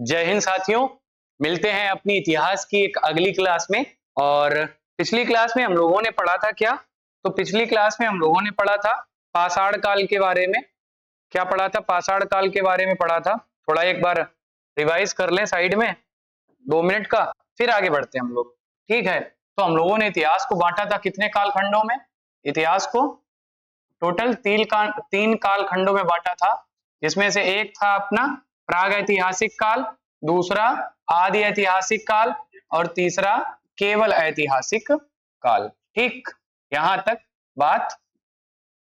जय हिंद साथियों, मिलते हैं अपनी इतिहास की एक अगली क्लास में। और पिछली क्लास में हम लोगों ने पढ़ा था क्या? तो पिछली क्लास में हम लोगों ने पढ़ा था पाषाण काल के बारे में। क्या पढ़ा था? पाषाण काल के बारे में पढ़ा था। थोड़ा एक बार रिवाइज कर लें साइड में 2 मिनट का, फिर आगे बढ़ते हैं हम लोग। ठीक है, तो हम लोगों ने इतिहास को बांटा था कितने कालखंडों में? इतिहास को टोटल 3 कालखंडों में बांटा था, जिसमें से एक था अपना प्राग ऐतिहासिक काल, दूसरा आदि ऐतिहासिक काल और तीसरा केवल ऐतिहासिक काल। ठीक, यहां तक बात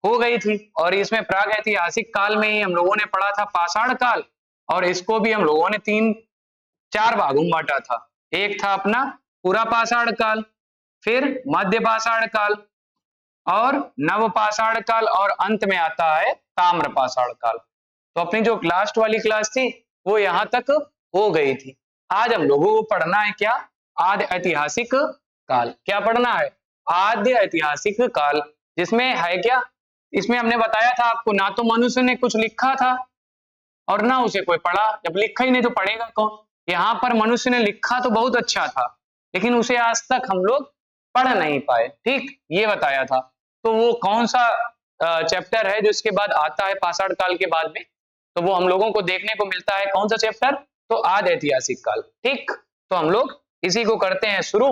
हो गई थी। और इसमें प्राग ऐतिहासिक काल में ही हम लोगों ने पढ़ा था पाषाण काल, और इसको भी हम लोगों ने 4 भागों में बांटा था। एक था अपना पूरा पाषाण काल, फिर मध्य पाषाण काल और नव पाषाण काल, और अंत में आता है ताम्र पाषाण काल। तो अपनी जो लास्ट वाली क्लास थी वो यहां तक हो गई थी। आज हम लोगों को पढ़ना है क्या? आदि ऐतिहासिक काल। क्या पढ़ना है? आदि ऐतिहासिक काल। जिसमें है क्या? इसमें हमने बताया था आपको, ना तो मनुष्य ने कुछ लिखा था और ना उसे कोई पढ़ा। जब लिखा ही नहीं तो पढ़ेगा कौन? यहाँ पर मनुष्य ने लिखा तो बहुत अच्छा था, लेकिन उसे आज तक हम लोग पढ़ नहीं पाए। ठीक, ये बताया था। तो वो कौन सा चैप्टर है जो इसके बाद आता है पाषाण काल के बाद में? तो वो हम लोगों को देखने को मिलता है। कौन सा चैप्टर? तो आदि ऐतिहासिक काल। ठीक, तो हम लोग इसी को करते हैं शुरू।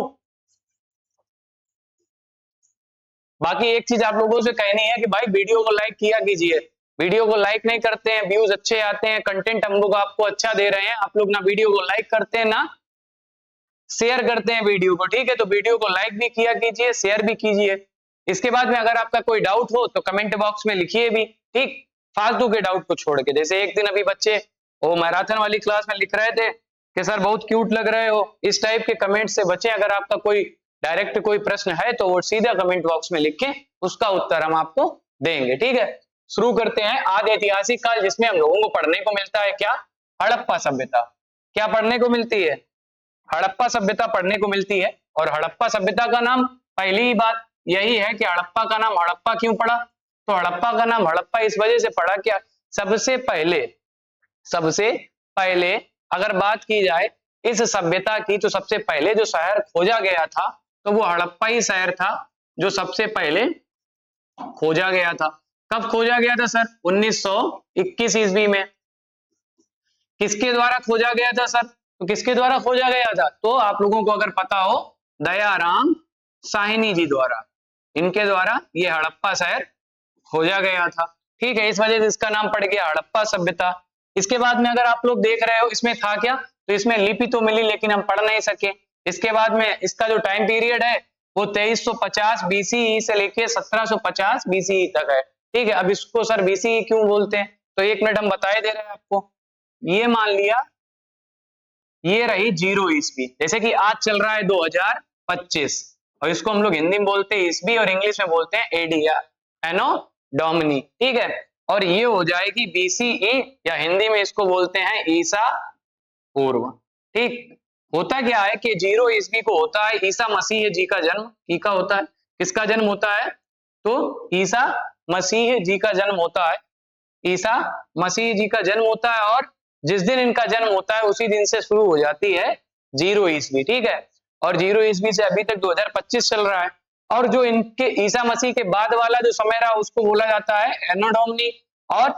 बाकी एक चीज आप लोगों से कहनी है कि भाई वीडियो को लाइक किया कीजिए। वीडियो को लाइक नहीं करते हैं, व्यूज अच्छे आते हैं, कंटेंट हम लोग आपको अच्छा दे रहे हैं, आप लोग ना वीडियो को लाइक करते हैं ना शेयर करते हैं वीडियो को। ठीक है, तो वीडियो को लाइक भी किया कीजिए, शेयर भी कीजिए। इसके बाद में अगर आपका कोई डाउट हो तो कमेंट बॉक्स में लिखिए भी। ठीक, फालतू के डाउट को छोड़ के। जैसे एक दिन अभी बच्चे वो मैराथन वाली क्लास में लिख रहे थे कि सर बहुत क्यूट लग रहे हो, इस टाइप के कमेंट से बचें। अगर आपका कोई डायरेक्ट कोई प्रश्न है तो वो सीधा कमेंट बॉक्स में लिखें, उसका उत्तर हम आपको देंगे। ठीक है, शुरू करते हैं आदि ऐतिहासिक काल, जिसमें हम लोगों को पढ़ने को मिलता है क्या? हड़प्पा सभ्यता। क्या पढ़ने को मिलती है? हड़प्पा सभ्यता पढ़ने को मिलती है। और हड़प्पा सभ्यता का नाम, पहली ही बात यही है कि हड़प्पा का नाम हड़प्पा क्यों पड़ा? तो हड़प्पा का नाम हड़प्पा इस वजह से पड़ा क्या, सबसे पहले अगर बात की जाए इस सभ्यता की, तो सबसे पहले जो शहर खोजा गया था तो वो हड़प्पा ही शहर था जो सबसे पहले खोजा गया था। कब खोजा गया था सर? 1921 ईस्वी में। किसके द्वारा खोजा गया था सर? तो किसके द्वारा खोजा गया था? तो आप लोगों को अगर पता हो, दयाराम साहनी जी द्वारा, इनके द्वारा ये हड़प्पा शहर खोजा गया था। ठीक है, इस वजह से इसका नाम पड़ गया हड़प्पा सभ्यता। इसके बाद में अगर आप लोग देख रहे हो इसमें था क्या, तो इसमें लिपि तो मिली लेकिन हम पढ़ नहीं सके। इसके बाद में इसका जो टाइम पीरियड है वो 2350 बीसीई से लेके 1750 बीसीई तक है। ठीक है, अब इसको सर बीसीई क्यों बोलते हैं? तो 1 मिनट हम बताए दे रहे हैं आपको। ये मान लिया ये रही 0 ईस्वी, जैसे कि आज चल रहा है 2025, और इसको हम लोग हिंदी में बोलते हैं ईस्वी और इंग्लिश में बोलते हैं एडी या एनो डोमिनी। ठीक है, और ये हो जाएगी बीसीई, या हिंदी में इसको बोलते हैं ईसा पूर्व। ठीक, होता क्या है कि 0 ईस्वी को होता है ईसा मसीह जी का जन्म। किसका होता है? किसका जन्म होता है? तो ईसा मसीह जी का जन्म होता है। ईसा मसीह जी का जन्म होता है, और जिस दिन इनका जन्म होता है उसी दिन से शुरू हो जाती है 0 ईस्वी। ठीक है, और 0 ईस्वी से अभी तक 2025 चल रहा है। और जो इनके ईसा मसीह के बाद वाला जो समय रहा उसको बोला जाता है एनो डोमिनी और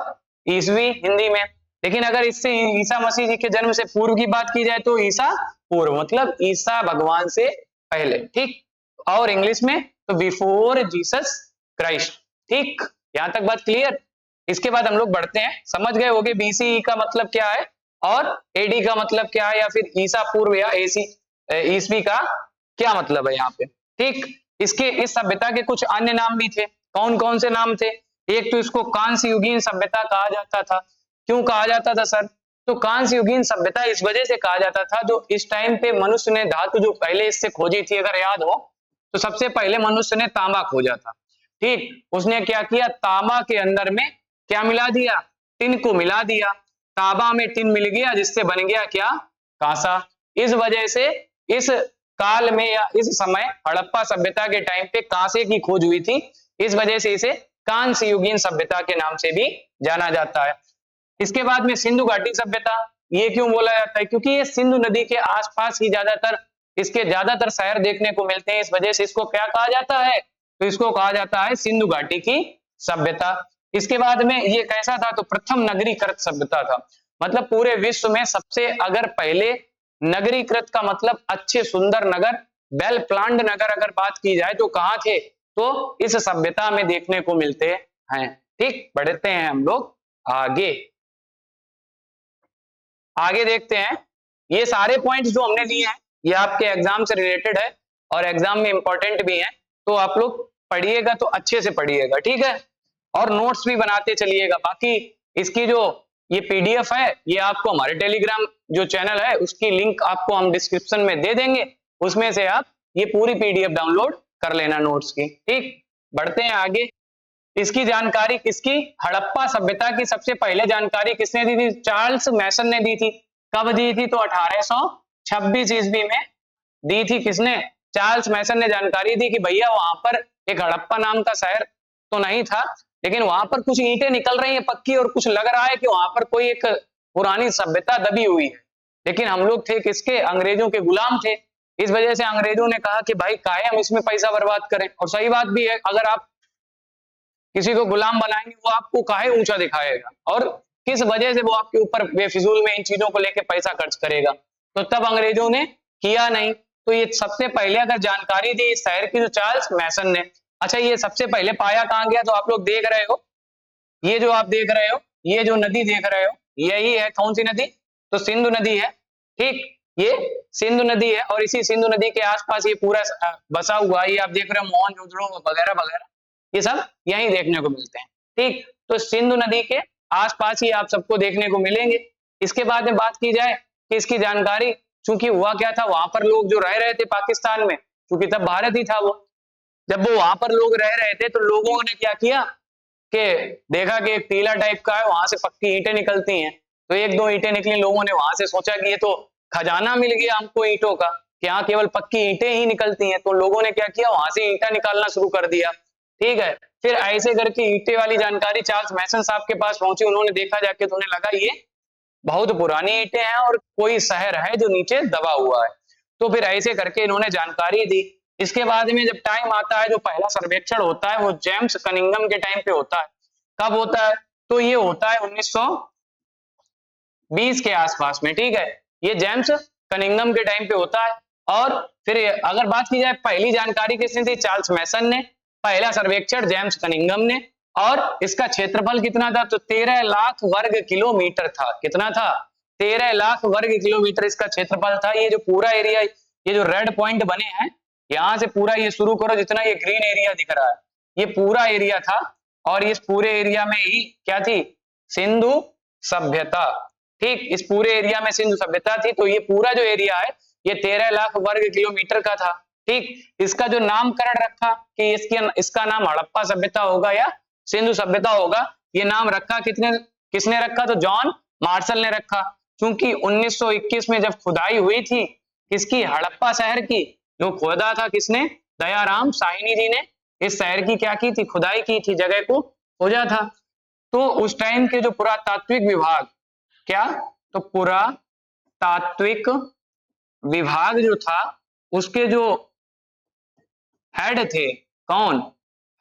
ईस्वी हिंदी में। लेकिन अगर इससे ईसा मसीह जी के जन्म से पूर्व की बात की जाए तो ईसा पूर्व मतलब ईसा भगवान से पहले। ठीक, और इंग्लिश में तो बिफोर जीसस क्राइस्ट। ठीक, यहां तक बात क्लियर? इसके बाद हम लोग बढ़ते हैं। समझ गए होगे बीसीई का मतलब क्या है और एडी का मतलब क्या है, या फिर ईसा पूर्व या एसी ईस्वी का क्या मतलब है यहाँ पे। ठीक, इसके इस सभ्यता के कुछ अन्य नाम भी थे। कौन कौन से नाम थे? एक तो इसको कांस्य युगीन सभ्यता कहा जाता था। क्यों कहा जाता था सर? तो कांस्य युगीन सभ्यता इस वजह से कहा जाता था, जो इस टाइम पे मनुष्य ने धातु जो पहले इससे खोजी थी, अगर याद हो तो सबसे पहले मनुष्य ने तांबा खोजा था। ठीक, उसने क्या किया, तांबा के अंदर में क्या मिला दिया? टिन को मिला दिया। तांबा में टिन मिल गया, जिससे बन गया क्या? कांसा। इस वजह से इस काल में या इस समय हड़प्पा सभ्यता के टाइम पे कांसे की खोज हुई थी। इस वजह से इसे कांस्य युगीन सभ्यता के नाम से भी जाना जाता है। इसके बाद में सिंधु घाटी सभ्यता, ये क्यों बोला जाता है? क्योंकि ये सिंधु नदी के आसपास ही इसके ज्यादातर शहर देखने को मिलते हैं, इस वजह से इसको क्या कहा जाता है? तो इसको कहा जाता है सिंधु घाटी की सभ्यता। इसके बाद में ये कैसा था? तो प्रथम नगरीकृत सभ्यता था। मतलब पूरे विश्व में सबसे अगर पहले नगरीकृत का मतलब अच्छे सुंदर नगर, वेल प्लान्ड नगर अगर बात की जाए तो कहाँ थे? तो इस सभ्यता में देखने को मिलते हैं। ठीक, बढ़ते हैं हम लोग आगे। आगे देखते हैं, ये सारे पॉइंट्स जो हमने लिए हैं ये आपके एग्जाम से रिलेटेड है और एग्जाम में इंपॉर्टेंट भी है, तो आप लोग पढ़िएगा तो अच्छे से पढ़िएगा, ठीक है, और नोट्स भी बनाते चलिएगा। बाकी इसकी जो ये पीडीएफ है ये आपको हमारे टेलीग्राम जो चैनल है उसकी लिंक आपको हम डिस्क्रिप्शन में दे देंगे, उसमें से आप ये पूरी पीडीएफ डाउनलोड कर लेना नोट्स की। ठीक, बढ़ते हैं आगे। इसकी जानकारी किसकी? हड़प्पा सभ्यता की सबसे पहले जानकारी किसने दी थी? चार्ल्स मैसन ने दी थी। कब दी थी? तो 1826 ईस्वी में दी थी। किसने? चार्ल्स मैसन ने जानकारी दी कि भैया वहां पर एक हड़प्पा नाम का शहर तो नहीं था, लेकिन वहां पर कुछ ईंटें निकल रही हैं पक्की और कुछ लग रहा है कि वहां पर कोई एक पुरानी सभ्यता दबी हुई है। लेकिन हम लोग थे किसके? अंग्रेजों के गुलाम थे। इस वजह से अंग्रेजों ने कहा कि भाई काहे हम इसमें पैसा बर्बाद करें, और सही बात भी है, अगर आप किसी को गुलाम बनाएंगे वो आपको काहे ऊंचा दिखाएगा और किस वजह से वो आपके ऊपर बेफिजूल में इन चीजों को लेके पैसा खर्च करेगा। तो तब अंग्रेजों ने किया नहीं। तो ये सबसे पहले अगर जानकारी दी इस शहर की तो चार्ल्स मैसन ने। अच्छा, ये सबसे पहले पाया कहां गया? तो आप लोग देख रहे हो, ये जो आप देख रहे हो, ये जो नदी देख रहे हो, यही है कौन सी नदी? तो सिंधु नदी है। ठीक, ये सिंधु नदी है और इसी सिंधु नदी के आसपास ये पूरा बसा हुआ है। ये आप देख रहे हो मोहनजोदड़ो वगैरह वगैरह, ये सब यहीं देखने को मिलते हैं। ठीक, तो सिंधु नदी के आसपास ही आप सबको देखने को मिलेंगे। इसके बाद में बात की जाए कि इसकी जानकारी, चूंकि हुआ क्या था, वहां पर लोग जो रह रहे थे पाकिस्तान में, क्योंकि तब भारत ही था वो, जब वो वहां पर लोग रह रहे थे तो लोगों ने क्या किया कि देखा कि एक टीला टाइप का है, वहां से पक्की ईंटें निकलती हैं। तो एक दो ईंटें निकली, लोगों ने वहां से सोचा कि ये तो खजाना मिल गया हमको ईंटों का, कि यहाँ केवल पक्की ईंटें ही निकलती हैं। तो लोगों ने क्या किया, वहां से ईंटा निकालना शुरू कर दिया। ठीक है, फिर ऐसे करके ईंटे वाली जानकारी चार्ल्स मैसन साहब के पास पहुंची। उन्होंने देखा जाके तो उन्हें लगा ये बहुत पुरानी ईंटें हैं और कोई शहर है जो नीचे दबा हुआ है। तो फिर ऐसे करके इन्होंने जानकारी दी। इसके बाद में जब टाइम आता है, जो पहला सर्वेक्षण होता है वो जेम्स कनिंघम के टाइम पे होता है। कब होता है? तो ये होता है 1920 के आसपास में। ठीक है, ये जेम्स कनिंघम के टाइम पे होता है। और फिर अगर बात की जाए पहली जानकारी किसने दी? चार्ल्स मैसन ने। पहला सर्वेक्षण जेम्स कनिंघम ने। और इसका क्षेत्रफल कितना था? तो 13 लाख वर्ग किलोमीटर था। कितना था? 13 लाख वर्ग किलोमीटर इसका क्षेत्रफल था। ये जो पूरा एरिया, ये जो रेड पॉइंट बने हैं, यहां से पूरा ये शुरू करो, जितना ये ग्रीन एरिया दिख रहा है, ये पूरा एरिया था। और इस पूरे एरिया में ही क्या थी? सिंधु सभ्यता। ठीक, इस पूरे एरिया में सिंधु सभ्यता थी। तो ये पूरा जो एरिया है ये 13 लाख वर्ग किलोमीटर का था। ठीक, इसका जो नामकरण रखा कि इसका नाम हड़प्पा सभ्यता होगा या सिंधु सभ्यता होगा, ये नाम रखा किसने रखा? तो जॉन मार्शल ने रखा। क्योंकि 1921 में जब खुदाई हुई थी किसकी? हड़प्पा शहर की। जो खोदा था किसने? दयाराम साहनी जी ने इस शहर की क्या की थी? खुदाई की थी, जगह को खोजा था। तो उस टाइम के जो पुरातात्विक विभाग, क्या? तो पुरातात्विक विभाग जो था उसके जो हेड थे, कौन?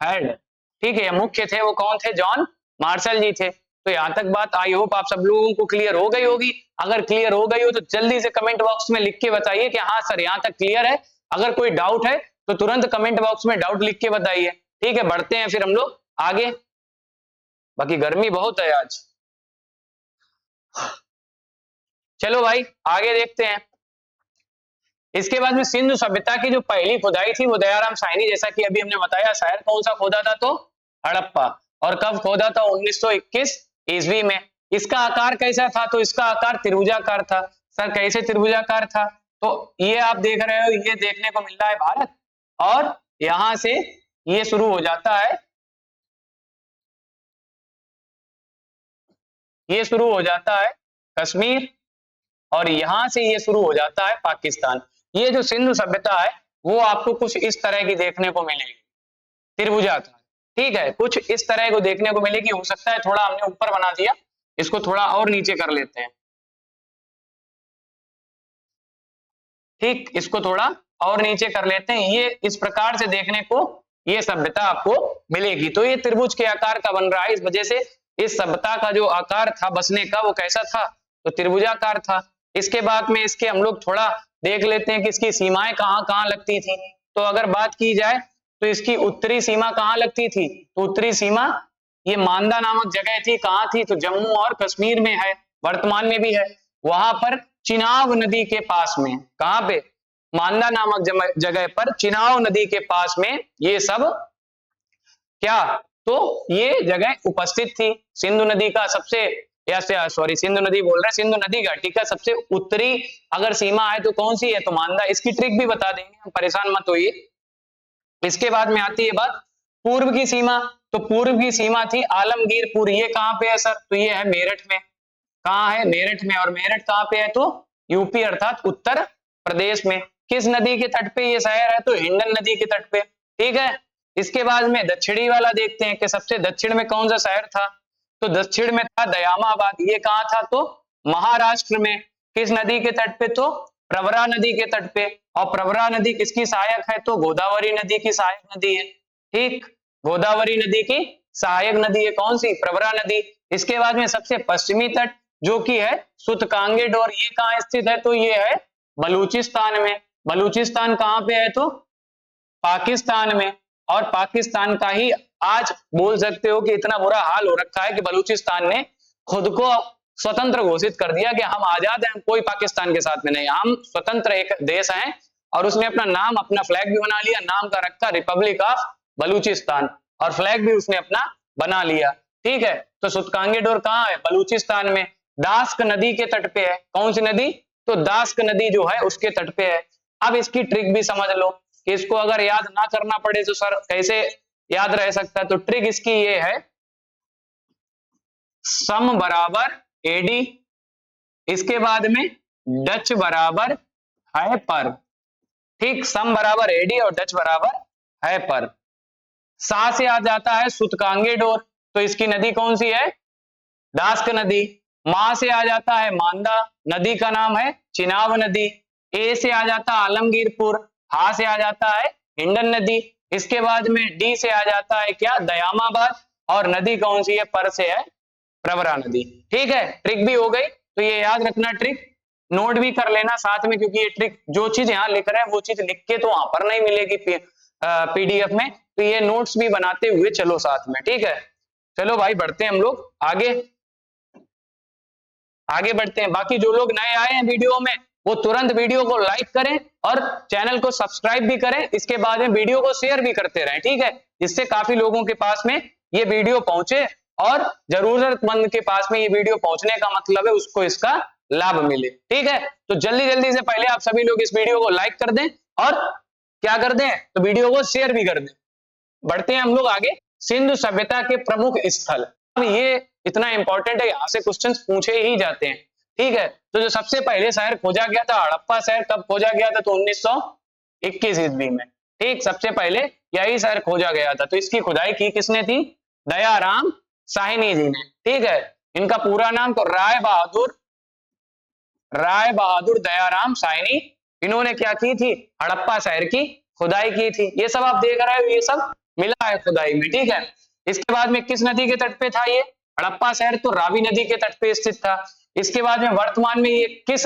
हेड, ठीक है, मुख्य थे, वो कौन थे? जॉन मार्शल जी थे। तो यहां तक बात आई होप आप सब लोगों को क्लियर हो गई होगी। अगर क्लियर हो गई हो तो जल्दी से कमेंट बॉक्स में लिख के बताइए कि हाँ सर यहां तक क्लियर है। अगर कोई डाउट है तो तुरंत कमेंट बॉक्स में डाउट लिख के बताइए। ठीक है, बढ़ते हैं फिर हम लोग आगे। बाकी गर्मी बहुत है आज। चलो भाई आगे देखते हैं। इसके बाद में सिंधु सभ्यता की जो पहली खुदाई थी वो दयाराम साहनी, जैसा कि अभी हमने बताया, शहर कौन सा खोदा था? तो हड़प्पा। और कब खोदा था? 1921 ईस्वी में। इसका आकार कैसा था? तो इसका आकार त्रिभुजाकार था। सर कैसे त्रिभुजाकार था? तो ये आप देख रहे हो, ये देखने को मिल रहा है भारत, और यहां से ये शुरू हो जाता है, ये शुरू हो जाता है कश्मीर, और यहां से ये शुरू हो जाता है पाकिस्तान। ये जो सिंधु सभ्यता है वो आपको कुछ इस तरह की देखने को मिलेगी, त्रिभुजाकार। ठीक है, कुछ इस तरह को देखने को मिलेगी। हो सकता है थोड़ा हमने ऊपर बना दिया, इसको थोड़ा और नीचे कर लेते हैं। ठीक, इसको थोड़ा और नीचे कर लेते हैं। ये इस प्रकार से देखने को ये सभ्यता आपको मिलेगी। तो ये त्रिभुज के आकार का बन रहा है, इस वजह से इस सभ्यता का जो आकार था बसने का वो कैसा था, तो त्रिभुजाकार था। इसके बाद में इसके हम लोग थोड़ा देख लेते हैं कि इसकी सीमाएं कहाँ कहाँ लगती थी। तो अगर बात की जाए तो इसकी उत्तरी सीमा कहाँ लगती थी, तो उत्तरी सीमा ये मांदा नामक जगह थी, कहाँ थी, तो जम्मू और कश्मीर में है, वर्तमान में भी है। वहां पर चिनाब नदी के पास में, कहां पे, मांदा नामक जगह पर चिनाब नदी के पास में ये सब क्या, तो ये जगह उपस्थित थी। सिंधु नदी का सबसे, या सॉरी सिंधु नदी बोल रहे हैं, सिंधु नदी घाटी का सबसे उत्तरी अगर सीमा है तो कौन सी है, तो मांदा। इसकी ट्रिक भी बता देंगे हम, परेशान मत होइए। इसके बाद में आती है बात पूर्व की सीमा। तो पूर्व की सीमा थी आलमगीरपुर, ये कहां पे है सर, तो ये है मेरठ में। कहां है, मेरठ में। और मेरठ कहां पे है, तो यूपी अर्थात उत्तर प्रदेश में। किस नदी के तट पे ये शहर है, तो हिंडन नदी के तट पे, ठीक है। इसके बाद में दक्षिणी वाला देखते हैं कि सबसे दक्षिण में कौन सा शहर था, तो दक्षिण में था दयामाबाद। ये कहां था, तो महाराष्ट्र में। किस नदी के तट पे, तो प्रवरा नदी के तट पे। और प्रवरा नदी किसकी सहायक है, तो गोदावरी नदी की सहायक नदी है, ठीक। गोदावरी नदी की सहायक नदी है कौन सी, प्रवरा नदी। इसके बाद में सबसे पश्चिमी तट जो कि है सूतकांगे डोर, ये कहां स्थित है, तो ये है बलूचिस्तान में। बलूचिस्तान कहां पे है, तो पाकिस्तान में। और पाकिस्तान का ही आज बोल सकते हो कि इतना बुरा हाल हो रखा है कि बलूचिस्तान ने खुद को स्वतंत्र घोषित कर दिया कि हम आजाद हैं, कोई पाकिस्तान के साथ में नहीं, हम स्वतंत्र एक देश हैं। और उसने अपना नाम, अपना फ्लैग भी बना लिया, नाम का रखा रिपब्लिक ऑफ बलूचिस्तान, और फ्लैग भी उसने अपना बना लिया, ठीक है। तो सूतकांगे डोर कहां है, बलूचिस्तान में। दास्क नदी के तट पे है, कौन सी नदी, तो दास्क नदी जो है उसके तट पे है। अब इसकी ट्रिक भी समझ लो कि इसको अगर याद ना करना पड़े तो सर कैसे याद रह सकता है, तो ट्रिक इसकी ये है, सम बराबर एडी, इसके बाद में डच बराबर है पर, ठीक। सम बराबर एडी और डच बराबर है पर। सा से आ जाता है सूतकांगे डोर, तो इसकी नदी कौन सी है, दास्क नदी। मां से आ जाता है मांदा, नदी का नाम है चिनाब नदी। ए से आ जाता है आलमगीरपुर, हा से आ जाता है हिंडन नदी। इसके बाद में डी से आ जाता है क्या, दयामाबाद। और नदी कौन सी है, पर से है प्रवरा नदी, ठीक है। ट्रिक भी हो गई, तो ये याद रखना ट्रिक, नोट भी कर लेना साथ में, क्योंकि ये ट्रिक जो चीज यहाँ लिख रहे हैं वो चीज लिख के तो वहां पर नहीं मिलेगी पीडीएफ में, तो ये नोट्स भी बनाते हुए चलो साथ में, ठीक है। चलो भाई बढ़ते हैं हम लोग आगे, आगे बढ़ते हैं। बाकी जो लोग नए आए हैं वीडियो में वो तुरंत वीडियो को लाइक करें और चैनल को सब्सक्राइब भी करें। इसके बाद में वीडियो को शेयर भी करते रहें, ठीक है, जिससे काफी लोगों के पास में ये वीडियो पहुंचे और जरूरतमंद के पास में ये वीडियो पहुंचने का मतलब है उसको इसका लाभ मिले, ठीक है। तो जल्दी जल्दी से पहले आप सभी लोग इस वीडियो को लाइक कर दें और क्या कर दें, तो वीडियो को शेयर भी कर दें। बढ़ते हैं हम लोग आगे, सिंधु सभ्यता के प्रमुख स्थल। अब ये इतना इंपॉर्टेंट है, यहां से क्वेश्चंस पूछे ही जाते हैं, ठीक है। तो जो सबसे पहले शहर खोजा गया था हड़प्पा शहर, कब खोजा गया था, तो 1921 ईस्वी में, ठीक। सबसे पहले यही शहर खोजा गया था। तो इसकी खुदाई की किसने थी, दयाराम साहनी जी ने, ठीक है। इनका पूरा नाम तो राय बहादुर दयाराम साहनी। इन्होंने क्या की थी, हड़प्पा शहर की खुदाई की थी। ये सब आप देख रहे हो, ये सब मिला है खुदाई में, ठीक है। इसके बाद में किस नदी के तट पे था ये हड़प्पा शहर, तो रावी नदी के तट पे स्थित था। इसके बाद में वर्तमान में ये किस,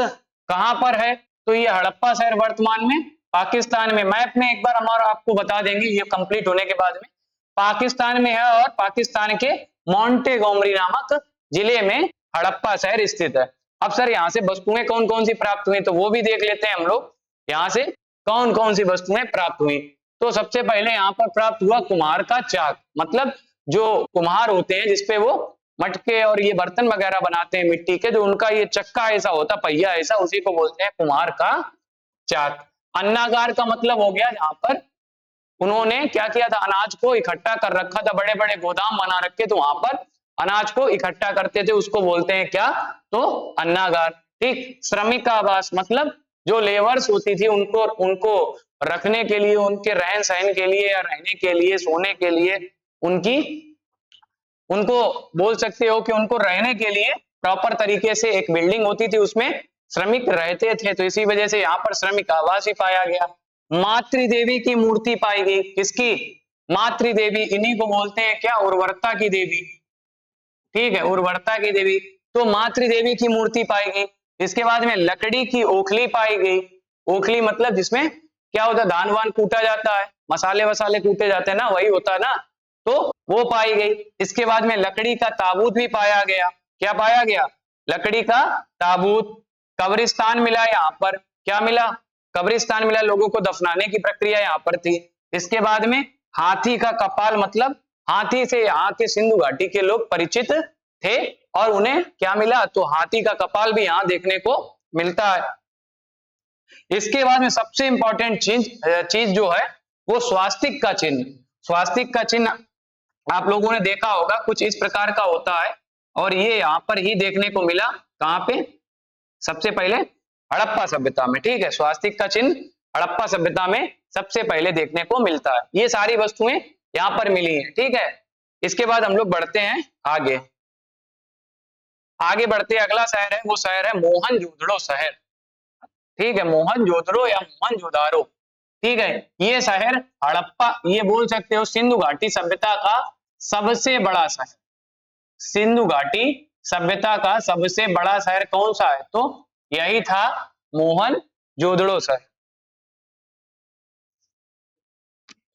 कहां पर है, तो ये हड़प्पा शहर वर्तमान में पाकिस्तान में। मैप में एक बार हमारा आपको बता देंगे ये कंप्लीट होने के बाद में, पाकिस्तान में है और पाकिस्तान के मोंटेगोमरी नामक जिले में हड़प्पा शहर स्थित है। अब सर यहाँ से वस्तुएं कौन कौन सी प्राप्त हुई, तो वो भी देख लेते हैं हम लोग, यहाँ से कौन कौन सी वस्तुएं प्राप्त हुई। तो सबसे पहले यहाँ पर प्राप्त हुआ कुम्हार का चाक, मतलब जो कुम्हार होते हैं जिसपे वो मटके और ये बर्तन वगैरह बनाते हैं मिट्टी के, जो उनका ये चक्का ऐसा होता, पहिया ऐसा, उसी को बोलते हैं कुम्हार का चाक। अन्नागार का मतलब हो गया यहाँ पर उन्होंने क्या किया था, अनाज को इकट्ठा कर रखा था, बड़े बड़े गोदाम बना रखे, तो वहां पर अनाज को इकट्ठा करते थे, उसको बोलते हैं क्या, तो अन्नागार, ठीक। श्रमिक आवास मतलब जो लेबर्स होती थी उनको रखने के लिए, उनके रहन सहन के लिए या रहने के लिए, सोने के लिए, उनको बोल सकते हो कि उनको रहने के लिए प्रॉपर तरीके से एक बिल्डिंग होती थी, उसमें श्रमिक रहते थे, तो इसी वजह से यहाँ पर श्रमिक आवास भी पाया गया। मातृदेवी की मूर्ति पाई गई, किसकी? मातृदेवी, इन्हीं को बोलते हैं क्या? उर्वरता की देवी, ठीक है, उर्वरता की देवी। तो मातृदेवी की मूर्ति पाई गई। इसके बाद में लकड़ी की ओखली पाई गई। ओखली मतलब जिसमें क्या होता है, धान वान कूटा जाता है, मसाले वसाले कूटे जाते हैं ना, वही होता है ना, तो वो पाई गई। इसके बाद में लकड़ी का ताबूत भी पाया गया। क्या पाया गया? लकड़ी का ताबूत। कब्रिस्तान मिला यहाँ पर, क्या मिला? कब्रिस्तान मिला, लोगों को दफनाने की प्रक्रिया यहाँ पर थी। इसके बाद में हाथी का कपाल, मतलब हाथी से यहाँ के सिंधु घाटी के लोग परिचित थे और उन्हें क्या मिला? तो हाथी का कपाल भी यहाँ देखने को मिलता है। इसके बाद में सबसे इंपॉर्टेंट चीज जो है वो स्वास्तिक का चिन्ह। स्वास्तिक का चिन्ह आप लोगों ने देखा होगा, कुछ इस प्रकार का होता है और ये यहाँ पर ही देखने को मिला। कहां पे? सबसे पहले हड़प्पा सभ्यता में, ठीक है। स्वास्तिक का चिन्ह हड़प्पा सभ्यता में सबसे पहले देखने को मिलता है। ये सारी वस्तुएं यहाँ पर मिली हैं, ठीक है। इसके बाद हम लोग बढ़ते हैं आगे। आगे बढ़ते अगला शहर है, वो शहर है मोहनजोदड़ो शहर, ठीक है। मोहनजोदड़ो या मोहनजोदारो, ठीक है। ये शहर हड़प्पा, ये बोल सकते हो सिंधु घाटी सभ्यता का सबसे बड़ा शहर। सिंधु घाटी सभ्यता का सबसे बड़ा शहर कौन सा है? तो यही था मोहनजोदड़ो शहर।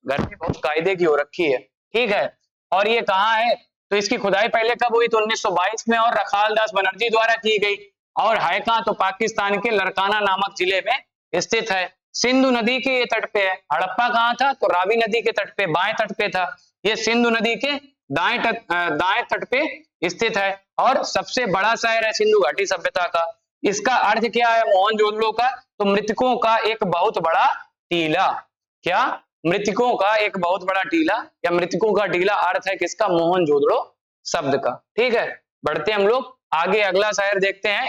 गर्मी बहुत कायदे की हो रखी है, ठीक है। और ये कहाँ है? तो इसकी खुदाई पहले कब हुई? तो 1922 में, और रखाल दास बनर्जी द्वारा की गई। और है कहाँ? तो पाकिस्तान के लरकाना नामक जिले में स्थित है। सिंधु नदी के ये तट पे है। हड़प्पा कहाँ था? तो रावी नदी के तट पे, बाएं तट पे था। ये सिंधु नदी के दाएं तट पे स्थित है और सबसे बड़ा शहर है सिंधु घाटी सभ्यता का। इसका अर्थ क्या है मोहनजोदड़ो का? तो मृतकों का एक बहुत बड़ा टीला। क्या? मृतकों का एक बहुत बड़ा टीला, या मृतकों का टीला अर्थ है किसका? मोहनजोदड़ो शब्द का, ठीक है। बढ़ते हम लोग आगे, अगला शहर देखते हैं।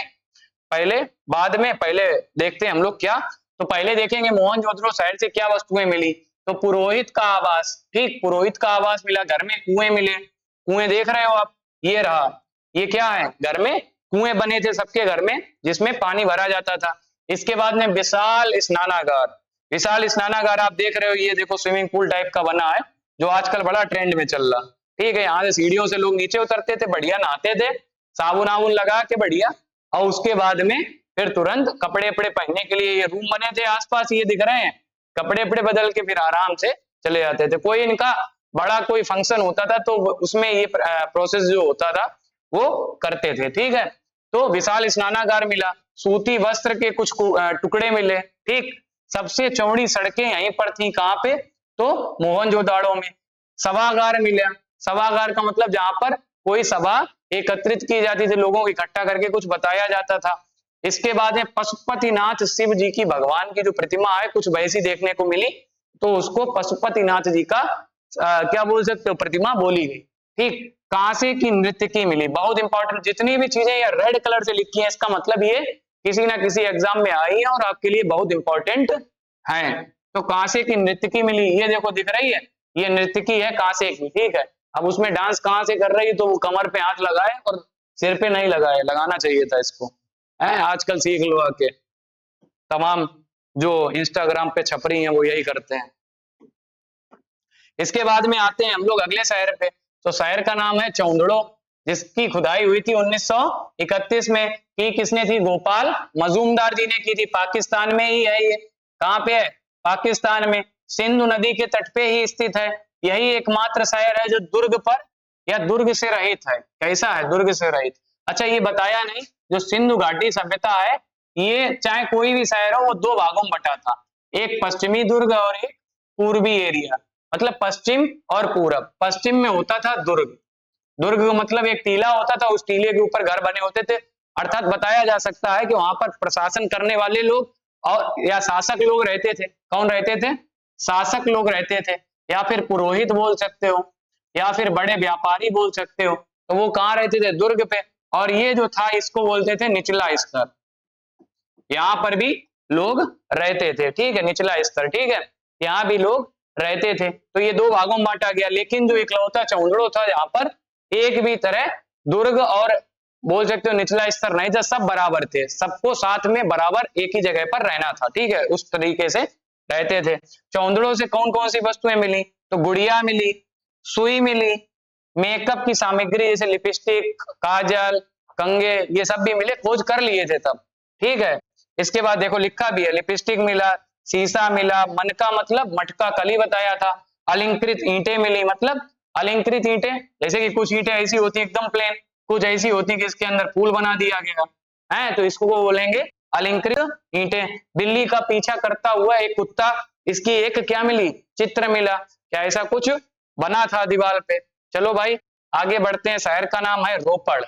पहले बाद में पहले देखते हैं हम लोग क्या, तो पहले देखेंगे मोहनजोदड़ो शहर से क्या वस्तुएं मिली। तो पुरोहित का आवास, ठीक, पुरोहित का आवास मिला। घर में कुएं मिले। कुएं देख रहे हो आप, ये रहा, ये क्या है? घर में कुएं बने थे सबके घर में, जिसमें पानी भरा जाता था। इसके बाद में विशाल स्नानागार। विशाल स्नानागार आप देख रहे हो, ये देखो स्विमिंग पूल टाइप का बना है, जो आजकल बड़ा ट्रेंड में चल रहा, ठीक है। यहाँ से सीढ़ियों से लोग नीचे उतरते थे, बढ़िया नहाते थे, साबुन आबुन लगा के बढ़िया, और उसके बाद में फिर तुरंत कपड़े वपड़े पहनने के लिए ये रूम बने थे आसपास, ये दिख रहे हैं, कपड़े वपड़े बदल के फिर आराम से चले जाते थे। कोई इनका बड़ा कोई फंक्शन होता था तो उसमें ये प्रोसेस जो होता था वो करते थे, ठीक है। तो विशाल स्नानागार मिला। सूती वस्त्र के कुछ टुकड़े मिले, ठीक। सबसे चौड़ी सड़कें यहीं पर थी, कहां पे? तो मोहनजोदाड़ो में। सभागार मिला। सभागार का मतलब जहां पर कोई सभा एकत्रित की जाती थी, लोगों को इकट्ठा करके कुछ बताया जाता था। इसके बाद में पशुपतिनाथ शिव जी की, भगवान की जो प्रतिमा है कुछ वैसी देखने को मिली, तो उसको पशुपतिनाथ जी का क्या बोल सकते हो? प्रतिमा बोली गई, ठीक। कांसे की नृत्यकी मिली। बहुत इंपॉर्टेंट, जितनी भी चीजें ये रेड कलर से लिखी हैं इसका मतलब ये किसी ना किसी एग्जाम में आई है और आपके लिए बहुत इंपॉर्टेंट है। तो कांसे की नृत्यकी मिली, ये देखो दिख रही है, ये नृत्यकी है कांसे की, ठीक है। अब उसमें डांस कहां से कर रही है? तो वो कमर पे हाथ लगाए और सिर पे नहीं लगाए, लगाना चाहिए था इसको, है। आजकल सीख लो आके, तमाम जो इंस्टाग्राम पे छप रही हैं वो यही करते हैं। इसके बाद में आते हैं हम लोग अगले शहर पे। तो शहर का नाम है चौंदड़ो, जिसकी खुदाई हुई थी 1931 में। की किसने थी? गोपाल मजूमदार जी ने की थी। पाकिस्तान में ही है ये। कहां पे है? पाकिस्तान में। सिंधु नदी के तट पे ही स्थित है। यही एकमात्र शहर है जो दुर्ग पर या दुर्ग से रहित है। कैसा है? दुर्ग से रहित। अच्छा, ये बताया नहीं, जो सिंधु घाटी सभ्यता है ये चाहे कोई भी शहर हो वो दो भागों में बटा था, एक पश्चिमी दुर्ग और एक पूर्वी एरिया, मतलब पश्चिम और पूरब। पश्चिम में होता था दुर्ग। दुर्ग मतलब एक टीला होता था, उस टीले के ऊपर घर बने होते थे। अर्थात बताया जा सकता है कि वहां पर प्रशासन करने वाले लोग और या शासक लोग रहते थे। कौन रहते थे? शासक लोग रहते थे, या फिर पुरोहित बोल सकते हो, या फिर बड़े व्यापारी बोल सकते हो। तो वो कहाँ रहते थे? दुर्ग पे। और ये जो था इसको बोलते थे निचला स्तर। यहाँ पर भी लोग रहते थे, ठीक है, निचला स्तर, ठीक है, यहाँ भी लोग रहते थे। तो ये दो भागों में बांटा गया। लेकिन जो इकलौता चौंदड़ो था यहाँ पर एक भी तरह दुर्ग और बोल सकते हो निचला स्तर नहीं था, सब बराबर थे, सबको साथ में बराबर एक ही जगह पर रहना था, ठीक है, उस तरीके से रहते थे। चौंदड़ों से कौन कौन सी वस्तुएं मिली, तो गुड़िया मिली, सुई मिली, मेकअप की सामग्री जैसे लिपस्टिक, काजल, कंगे, ये सब भी मिले, खोज कर लिए थे तब, ठीक है। इसके बाद देखो लिखा भी है, लिपस्टिक मिला, शीशा मिला, मनका मतलब मटका, कल ही बताया था। अलंकृत ईंटें मिली, मतलब अलंकृत ईंटें, जैसे कि कुछ ईंटें ऐसी होती है एकदम प्लेन, कुछ ऐसी होती है कि इसके अंदर फूल बना दिया गया है, तो इसको बोलेंगे अलंकृत ईंटें। बिल्ली का पीछा करता हुआ एक कुत्ता, इसकी एक क्या मिली, चित्र मिला, क्या ऐसा कुछ बना था दीवार पे। चलो भाई आगे बढ़ते हैं। शहर का नाम है रोपड़,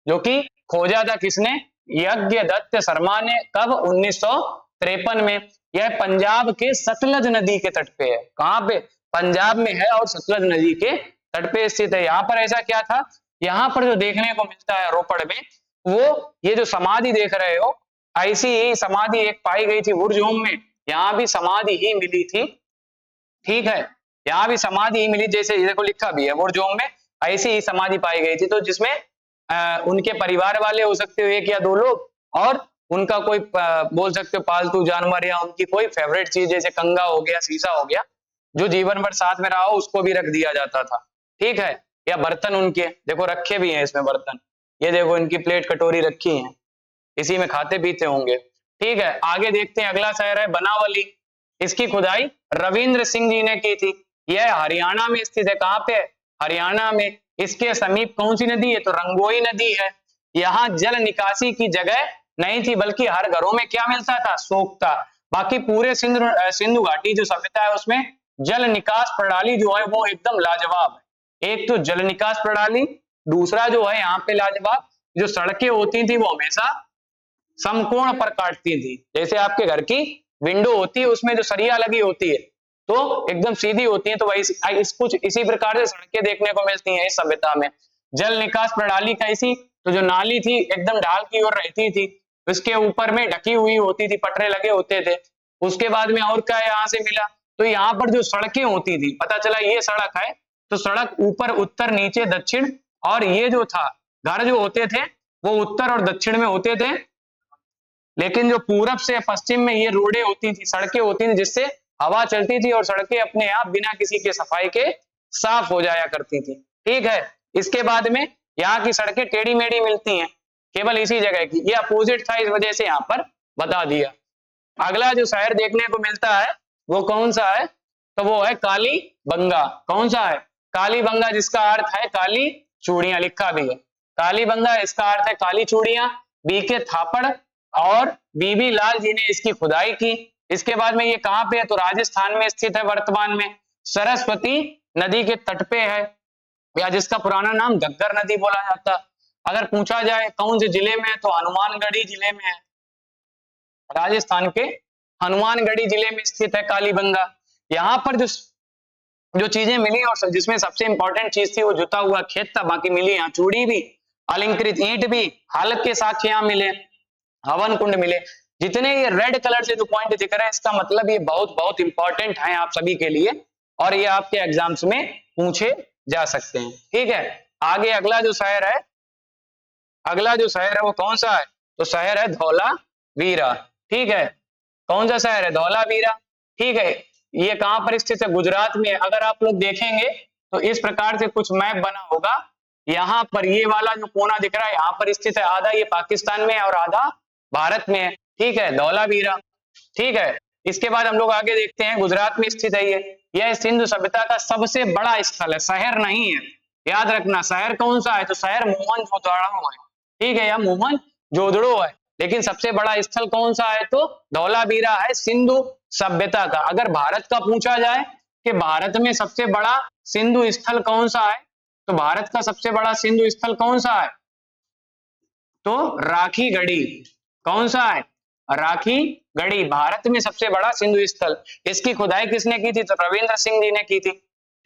जो कि खोजा था किसने, यज्ञदत्त शर्मा ने, कब, 1953 में। यह पंजाब के सतलज नदी के तट पे है, कहां पे, पंजाब में है और सतलज नदी के तट पे स्थित है। यहाँ पर ऐसा क्या था, यहाँ पर जो देखने को मिलता है रोपड़ में, वो ये जो समाधि देख रहे हो, ऐसी ही समाधि एक पाई गई थी बुर्जोम में, यहाँ भी समाधि ही मिली थी, ठीक है, यहाँ भी समाधि ही मिली, जैसे देखो लिखा भी है बुर्जोम में ऐसी ही समाधि पाई गई थी, तो जिसमें उनके परिवार वाले हो सकते हो एक या दो लोग, और उनका कोई बोल सकते हो पालतू जानवर, या उनकी कोई फेवरेट चीज जैसे कंगा हो गया, शीशा हो गया, जो जीवन भर साथ में रहा हो, उसको भी रख दिया जाता था, ठीक है। या बर्तन उनके देखो रखे भी हैं इसमें बर्तन, ये देखो इनकी प्लेट कटोरी रखी है, इसी में खाते पीते होंगे, ठीक है। आगे देखते हैं, अगला शहर है बनावली। इसकी खुदाई रविंद्र सिंह जी ने की थी। यह हरियाणा में स्थित है, कहां पे, हरियाणा में। इसके समीप कौन सी नदी है, तो रंगोई नदी है। यहाँ जल निकासी की जगह नहीं थी, बल्कि हर घरों में क्या मिलता था, सोखता। बाकी पूरे सिंधु घाटी जो सभ्यता है उसमें जल निकास प्रणाली जो है वो एकदम लाजवाब है। एक तो जल निकास प्रणाली, दूसरा जो है यहाँ पे लाजवाब, जो सड़कें होती थी वो हमेशा समकोण पर काटती थी, जैसे आपके घर की विंडो होती है उसमें जो सरिया लगी होती है तो एकदम सीधी होती है, तो वही कुछ इसी प्रकार से सड़कें देखने को मिलती हैं इस सभ्यता में। जल निकास प्रणाली कैसी, तो जो नाली थी एकदम ढाल की ओर रहती थी, उसके ऊपर में ढकी हुई होती थी, पटरे लगे होते थे। उसके बाद में और क्या यहाँ से मिला, तो यहाँ पर जो सड़कें होती थी, पता चला ये सड़क है, तो सड़क ऊपर उत्तर नीचे दक्षिण, और ये जो था घर जो होते थे वो उत्तर और दक्षिण में होते थे, लेकिन जो पूरब से पश्चिम में ये रोडें होती थी, सड़कें होती थी, जिससे हवा चलती थी और सड़कें अपने आप बिना किसी के सफाई के साफ हो जाया करती थी, ठीक है। इसके बाद में यहाँ की सड़कें टेढ़ी मेढ़ी मिलती हैं, केवल इसी जगह की, ये अपोजिट था, इस वजह से यहाँ पर बता दिया। अगला जो शहर देखने को मिलता है वो कौन सा है, तो वो है काली बंगा। कौन सा है, काली बंगा, जिसका अर्थ है काली चूड़ियां, लिखा भी है काली बंगा, इसका अर्थ है काली चूड़ियां। बीके थापड़ और बीबी लाल जी ने इसकी खुदाई की। इसके बाद में ये कहां पे है, तो राजस्थान में स्थित है वर्तमान में, सरस्वती नदी के तट पे है, या जिसका पुराना नाम घग्गर नदी बोला जाता। अगर पूछा जाए कौन से जिले में है, तो हनुमानगढ़ी जिले में है, राजस्थान के हनुमानगढ़ी जिले में स्थित है कालीबंगा। यहाँ पर जो चीजें मिली और जिसमें सबसे इंपॉर्टेंट चीज थी वो जुता हुआ खेत था, बाकी मिली यहाँ चूड़ी भी, अलंकृत ईंट भी, हालत के साक्ष्य यहाँ मिले, हवन कुंड मिले। जितने ये रेड कलर से जो पॉइंट दिख रहे हैं, इसका मतलब ये बहुत बहुत इंपॉर्टेंट है आप सभी के लिए, और ये आपके एग्जाम्स में पूछे जा सकते हैं, ठीक है। आगे अगला जो शहर है, अगला जो शहर है वो कौन सा है, तो शहर है धौलावीरा, ठीक है। कौन सा शहर है, धौलावीरा, ठीक है। ये कहां पर स्थित है, गुजरात में। अगर आप लोग देखेंगे तो इस प्रकार से कुछ मैप बना होगा, यहाँ पर ये वाला जो कोना दिख रहा है यहाँ पर स्थित है, आधा ये पाकिस्तान में है और आधा भारत में है, ठीक है, धौलावीरा, ठीक है। इसके बाद हम लोग आगे देखते हैं, गुजरात में स्थित है ये, यह सिंधु सभ्यता का सबसे बड़ा स्थल है, शहर नहीं है, याद रखना। शहर कौन सा है, तो शहर मोहनजोदड़ो है, ठीक है, या मोहनजोदड़ो है, लेकिन सबसे बड़ा स्थल कौन सा है, तो धौलावीरा है, सिंधु सभ्यता का। अगर भारत का पूछा जाए कि भारत में सबसे बड़ा सिंधु स्थल कौन सा है, तो भारत का सबसे बड़ा सिंधु स्थल कौन सा है, तो राखी गढ़ी। कौन सा है, राखी गढ़ी, भारत में सबसे बड़ा सिंधु स्थल। इसकी खुदाई किसने की थी, तो रविंद्र सिंह जी ने की थी,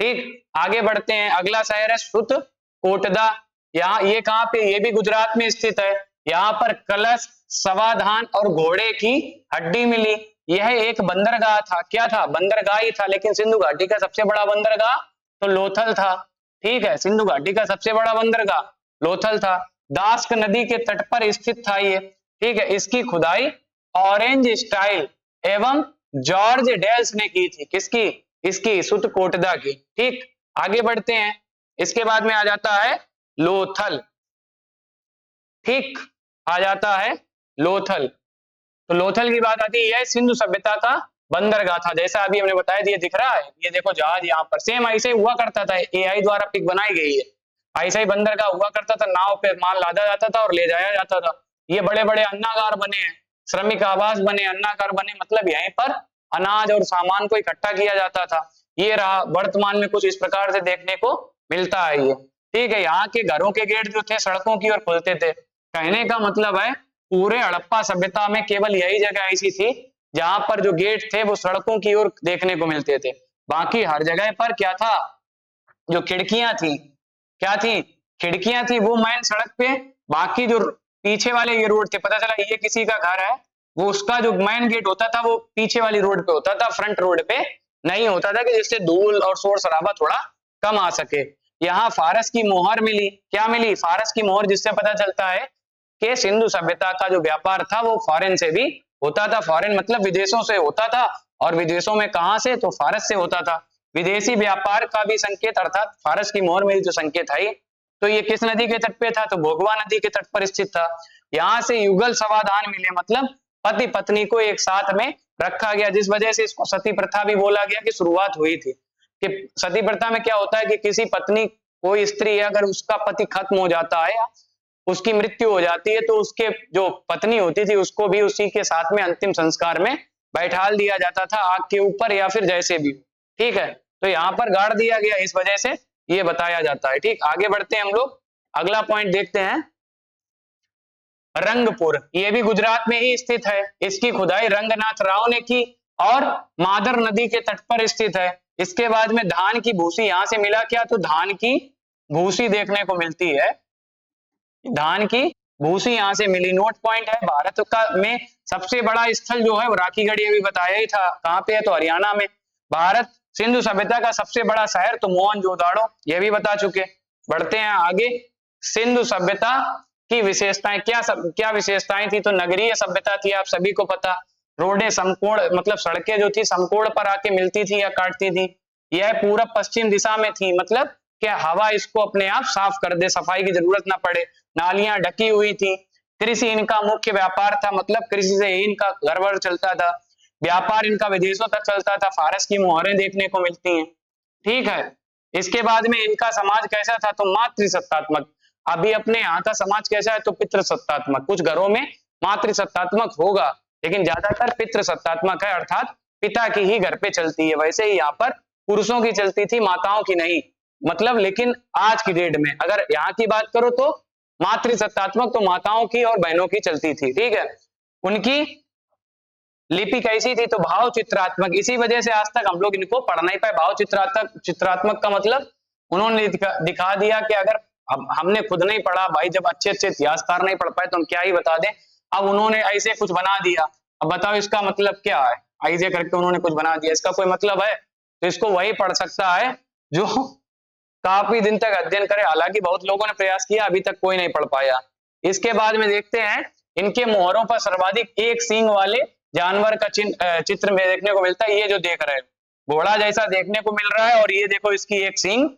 ठीक। आगे बढ़ते हैं, अगला शहर है सुत कोटदा। यहाँ ये कहां पे, ये भी गुजरात में स्थित है। यहाँ पर कलश, समाधान और घोड़े की हड्डी मिली। यह एक बंदरगाह था, क्या था, बंदरगाह ही था, लेकिन सिंधु घाटी का सबसे बड़ा बंदरगाह तो लोथल था, ठीक है, सिंधु घाटी का सबसे बड़ा बंदरगाह लोथल था। दास्क नदी के तट पर स्थित था ये, ठीक है। इसकी खुदाई ऑरेंज स्टाइल एवं जॉर्ज डेल्स ने की थी। किसकी? इसकी सुतकोटदा की, ठीक। आगे बढ़ते हैं, इसके बाद में आ जाता है लोथल, ठीक, आ जाता है लोथल। तो लोथल की बात आती है, यह सिंधु सभ्यता का बंदरगाह था, जैसा अभी हमने बताया, ये दिख रहा है, ये देखो जहाज यहाँ पर, सेम ऐसे ही हुआ करता था, एआई द्वारा पिक बनाई गई है, ऐसा ही बंदरगाह हुआ करता था, नाव पे माल लादा जाता था और ले जाया जाता था। ये बड़े बड़े अन्नागार बने हैं, श्रमिक आवास बने, अन्नागार बने, मतलब यहीं पर अनाज और सामान को इकट्ठा किया जाता था। ये रहा, वर्तमान में कुछ इस प्रकार से देखने को मिलता है ये, ठीक है। यहाँ के घरों के गेट जो थे सड़कों की ओर खुलते थे। कहने का मतलब है पूरे हड़प्पा सभ्यता में केवल यही जगह ऐसी थी जहां पर जो गेट थे वो सड़कों की ओर देखने को मिलते थे। बाकी हर जगह पर क्या था, जो खिड़कियां थी, क्या थी, खिड़कियां थी, वो मेन सड़क पे। बाकी जो पीछे वाले ये रोड थे, पता चला ये किसी का घर है, वो उसका जो मेन गेट होता था वो पीछे वाली रोड पे होता था, फ्रंट रोड पे नहीं होता था, कि जिससे धूल और शोर शराबा थोड़ा कम आ सके। यहाँ फारस की मोहर मिली, क्या मिली, फारस की मोहर, जिससे पता चलता है कि सिंधु सभ्यता का जो व्यापार था वो फॉरेन से भी होता था। फॉरेन मतलब विदेशों से होता था, और विदेशों में कहां से, तो फारस से होता था। विदेशी व्यापार का भी संकेत, अर्थात फारस की मोहर में जो संकेत आई, तो ये किस नदी के तट पे था, तो भोगवा नदी के तट पर स्थित था। यहाँ से युगल समाधान मिले, मतलब पति पत्नी को एक साथ में रखा गया, जिस वजह से इसको सती प्रथा भी बोला गया कि शुरुआत हुई थी। कि सती प्रथा में क्या होता है कि किसी पत्नी, कोई स्त्री है, अगर उसका पति खत्म हो जाता है, उसकी मृत्यु हो जाती है, तो उसके जो पत्नी होती थी उसको भी उसी के साथ में अंतिम संस्कार में बैठाल दिया जाता था, आग के ऊपर या फिर जैसे भी, ठीक है। तो यहाँ पर गाड़ दिया गया, इस वजह से ये बताया जाता है, ठीक। आगे बढ़ते हैं हम लोग, अगला पॉइंट देखते हैं। रंगपुर, ये भी गुजरात में ही स्थित है। इसकी खुदाई रंगनाथ राव ने की और मादर नदी के तट पर स्थित है। इसके बाद में धान की भूसी, यहां से मिला क्या, तो धान की भूसी देखने को मिलती है, धान की भूसी यहां से मिली। नोट पॉइंट है, भारत का में सबसे बड़ा स्थल जो है वो राखीगढ़, ये भी बताया ही था, कहां पे है, तो हरियाणा में। भारत सिंधु सभ्यता का सबसे बड़ा शहर तो मोहनजोदाड़ो, ये भी बता चुके। बढ़ते हैं आगे, सिंधु सभ्यता की विशेषताएं, क्या विशेषताएं थी, तो नगरीय सभ्यता थी, आप सभी को पता। रोडें समकोण, मतलब सड़कें जो थी समकोण पर आके मिलती थी या काटती थी। यह पूरब पश्चिम दिशा में थी, मतलब क्या हवा इसको अपने आप साफ कर दे, सफाई की जरूरत ना पड़े। नालियां ढकी हुई थी। कृषि इनका मुख्य व्यापार था, मतलब कृषि से ही इनका घर वर चलता था। व्यापार इनका विदेशों तक चलता था। फारस की मोहरें देखने को मिलती हैं, ठीक है। इसके बाद में इनका समाज कैसा था, तो मातृसत्तात्मक। अभी अपने यहाँ का समाज कैसा है, तो पितृसत्तात्मक। कुछ घरों में मातृसत्तात्मक होगा, लेकिन ज्यादातर पितृसत्तात्मक है, अर्थात पिता की ही घर पे चलती है। वैसे ही यहाँ पर पुरुषों की चलती थी, माताओं की नहीं, मतलब। लेकिन आज की डेट में अगर यहाँ की बात करो तो मातृसत्तात्मक तो माताओं की और बहनों की चलती थी, ठीक है। उनकी लिपि कैसी थी, तो भाव चित्रात्मक। इसी वजह से आज तक हम लोग इनको पढ़ नहीं पाए। भाव चित्रात्मक का मतलब उन्होंने दिखा दिया कि अगर हमने खुद नहीं पढ़ा भाई, जब अच्छे अच्छे इतिहासकार नहीं पढ़ पाए तो हम क्या ही बता दें। अब उन्होंने ऐसे कुछ बना दिया, अब बताओ इसका मतलब क्या है, ऐसे करके उन्होंने कुछ बना दिया, इसका कोई मतलब है, तो इसको वही पढ़ सकता है जो काफी दिन तक अध्ययन करे। हालांकि बहुत लोगों ने प्रयास किया, अभी तक कोई नहीं पढ़ पाया। इसके बाद में देखते हैं, इनके मोहरों पर सर्वाधिक एक सींग वाले जानवर का चित्र में देखने को मिलता है। ये जो देख रहे हो घोड़ा जैसा देखने को मिल रहा है, और ये देखो इसकी एक सींग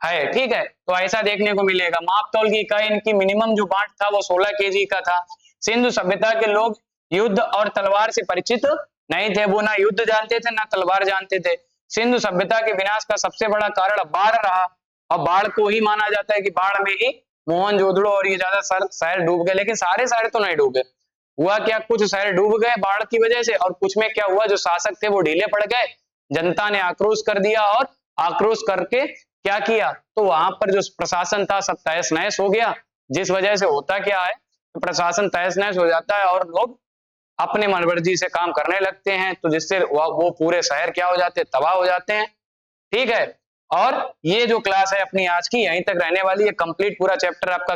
है, ठीक है। तो ऐसा देखने को मिलेगा। माप तौल की इकाई इनकी मिनिमम जो बांट था वो 16 केजी का था। सिंधु सभ्यता के लोग युद्ध और तलवार से परिचित नहीं थे, वो ना युद्ध जानते थे ना तलवार जानते थे। सिंधु सभ्यता के विनाश का सबसे बड़ा कारण बाढ़ रहा, और बाढ़ को ही माना जाता है कि बाढ़ में ही मोहनजोदड़ो और ये ज्यादा शहर डूब गए। लेकिन सारे शहर तो नहीं डूबे, हुआ क्या, कुछ शहर डूब गए बाढ़ की वजह से, और कुछ में क्या हुआ, जो शासक थे वो ढीले पड़ गए, जनता ने आक्रोश कर दिया, और आक्रोश करके क्या किया, तो वहां पर जो प्रशासन था सब तहस नहस हो गया। जिस वजह से होता क्या है, तो प्रशासन तहस नहस हो जाता है और लोग अपने मनमर्जी से काम करने लगते हैं, तो जिससे वो पूरे शहर क्या हो जाते हैं, तबाह हो जाते हैं, ठीक है। और ये जो क्लास है अपनी आज की यहीं तक रहने वाली है, कंप्लीट पूरा चैप्टर आपका